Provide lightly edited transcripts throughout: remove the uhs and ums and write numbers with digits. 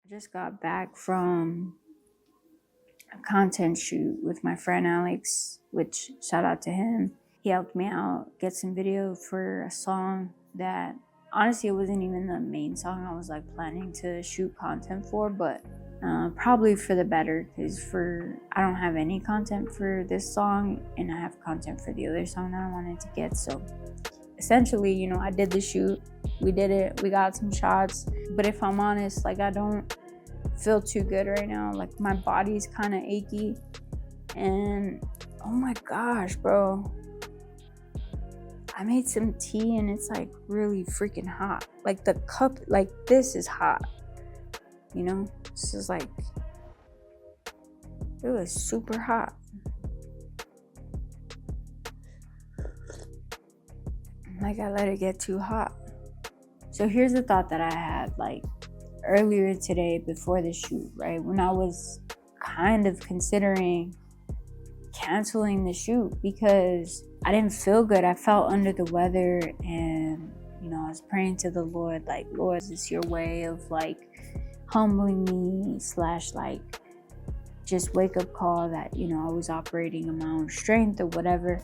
I just got back from a content shoot with my friend Alex, which shout out to him. He helped me out get some video for a song that honestly it wasn't even the main song I was like planning to shoot content for, but probably for the better, because I don't have any content for this song and I have content for the other song that I wanted to get. So essentially, I did the shoot, we did it, we got some shots, but if I'm honest, like I don't feel too good right now. Like my body's kind of achy, and oh my gosh, bro, I made some tea and it's like really freaking hot. Like the cup, like this is hot, this is like, it was super hot. Like I let it get too hot. So here's the thought that I had like earlier today before the shoot, right? When I was kind of considering canceling the shoot because I didn't feel good. I felt under the weather, and I was praying to the Lord, like, Lord, is this your way of like humbling me / like just wake up call that I was operating on my own strength or whatever.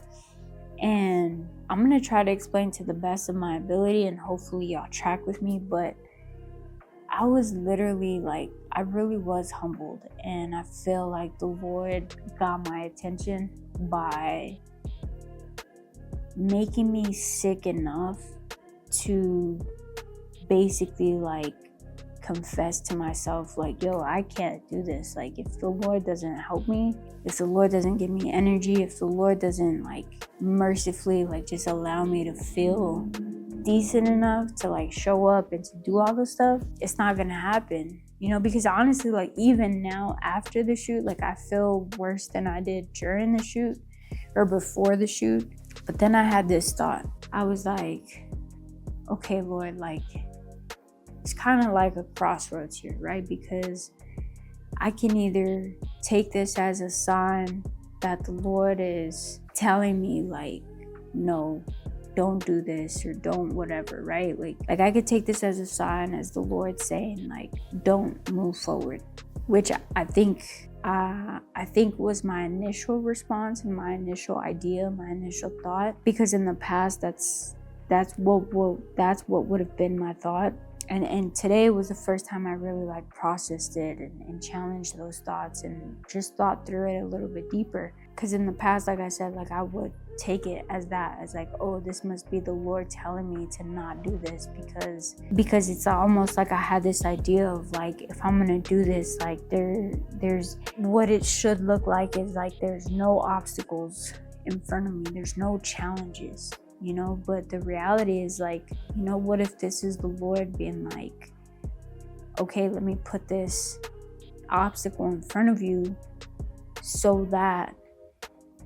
And I'm gonna try to explain to the best of my ability, and hopefully y'all track with me. But I was literally like, I really was humbled, and I feel like the Lord got my attention by making me sick enough to basically like confess to myself, like, yo, I can't do this. Like, if the Lord doesn't help me, if the Lord doesn't give me energy, if the Lord doesn't like mercifully like just allow me to feel decent enough to like show up and to do all this stuff, it's not gonna happen. Because honestly, like even now after the shoot, like I feel worse than I did during the shoot or before the shoot. But then I had this thought. I was like, okay, Lord, like it's kind of like a crossroads here, right? Because I can either take this as a sign that the Lord is telling me like, no, don't do this or don't whatever, right? Like I could take this as a sign, as the Lord saying like, don't move forward, which I think was my initial response and my initial idea, my initial thought, because in the past that's what would have been my thought. And today was the first time I really like processed it and challenged those thoughts and just thought through it a little bit deeper. Because in the past, like I said, like I would take it as like, oh, this must be the Lord telling me to not do this because it's almost like I had this idea of like, if I'm gonna do this, like there's what it should look like is like there's no obstacles in front of me, there's no challenges. But the reality is like, what if this is the Lord being like, okay, let me put this obstacle in front of you so that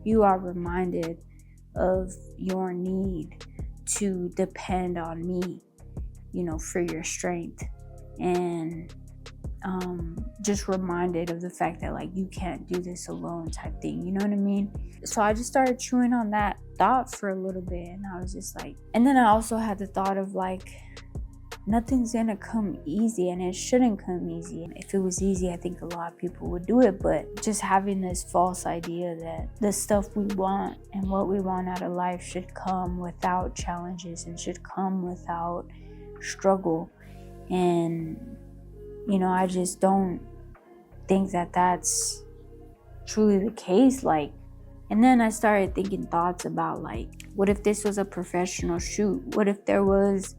you are reminded of your need to depend on me, for your strength, and just reminded of the fact that like you can't do this alone type thing, you know what I mean? So I just started chewing on that thought for a little bit, and I was just like, and then I also had the thought of like, nothing's gonna come easy, and it shouldn't come easy. If it was easy, I think a lot of people would do it, but just having this false idea that the stuff we want and what we want out of life should come without challenges and should come without struggle. And I just don't think that that's truly the case. Like, and then I started thinking thoughts about like, what if this was a professional shoot? What if there was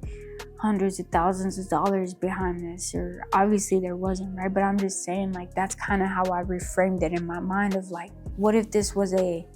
hundreds of thousands of dollars behind this? Or obviously there wasn't, right? But I'm just saying, like, that's kind of how I reframed it in my mind of like, what if this was a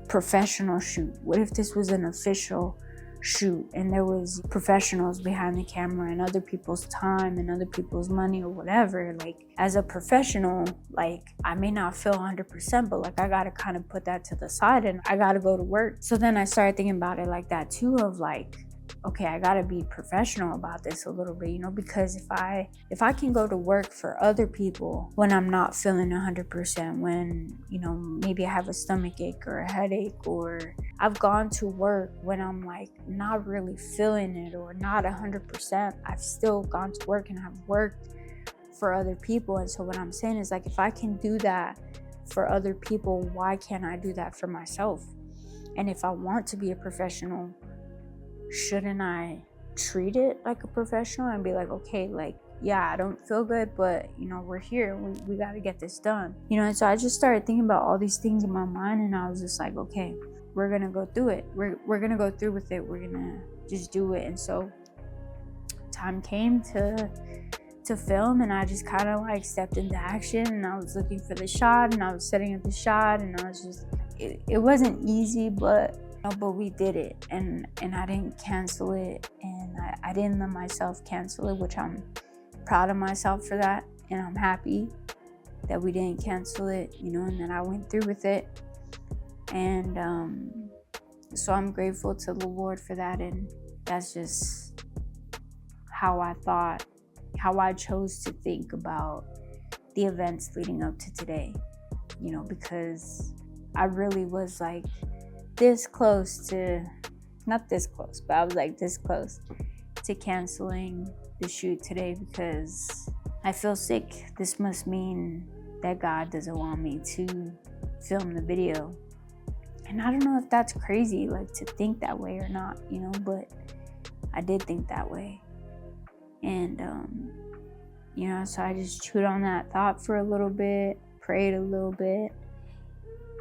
professional shoot? What if this was an official shoot and there was professionals behind the camera and other people's time and other people's money or whatever? Like, as a professional, like, I may not feel 100%, but like I gotta kind of put that to the side and I gotta go to work. So then I started thinking about it like that too, of like, okay, I gotta be professional about this a little bit, because if I can go to work for other people when I'm not feeling 100%, when, maybe I have a stomach ache or a headache, or I've gone to work when I'm like not really feeling it or not 100%, I've still gone to work and I've worked for other people. And so what I'm saying is, like, if I can do that for other people, why can't I do that for myself? And if I want to be a professional, shouldn't I treat it like a professional and be like, okay, like, yeah, I don't feel good, but you know, we're here, we got to get this done, you know? And so I just started thinking about all these things in my mind, and I was just like, okay, we're gonna go through it, we're gonna go through with it, we're gonna just do it. And so time came to film, and I just kind of like stepped into action, and I was looking for the shot, and I was setting up the shot, and I was just, it wasn't easy, but we did it, and I didn't cancel it, and I didn't let myself cancel it, which I'm proud of myself for that, and I'm happy that we didn't cancel it, you know, and that I went through with it. And so I'm grateful to the Lord for that. And that's just how I chose to think about the events leading up to today, you know, because I really was like this close to, not this close, but I was like this close to canceling the shoot today, because I feel sick. This must mean that God doesn't want me to film the video. And I don't know if that's crazy, like, to think that way or not, you know, but I did think that way. And, you know, so I just chewed on that thought for a little bit, prayed a little bit,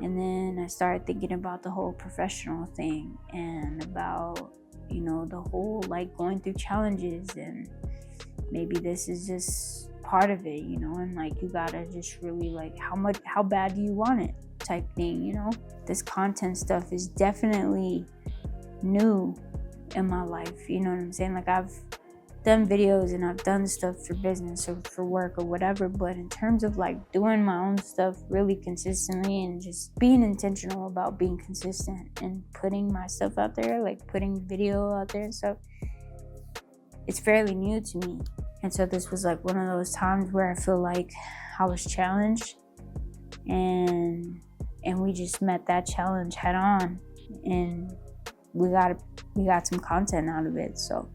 and then I started thinking about the whole professional thing, and about, you know, the whole, like, going through challenges, and maybe this is just part of it, you know, and like, you gotta just really, like, how bad do you want it type thing, you know? This content stuff is definitely new in my life, you know what I'm saying? Like, I've done videos and I've done stuff for business or for work or whatever, but in terms of like doing my own stuff really consistently and just being intentional about being consistent and putting my stuff out there, like putting video out there and stuff, it's fairly new to me. And so this was like one of those times where I feel like I was challenged, and we just met that challenge head on, and we got some content out of it. So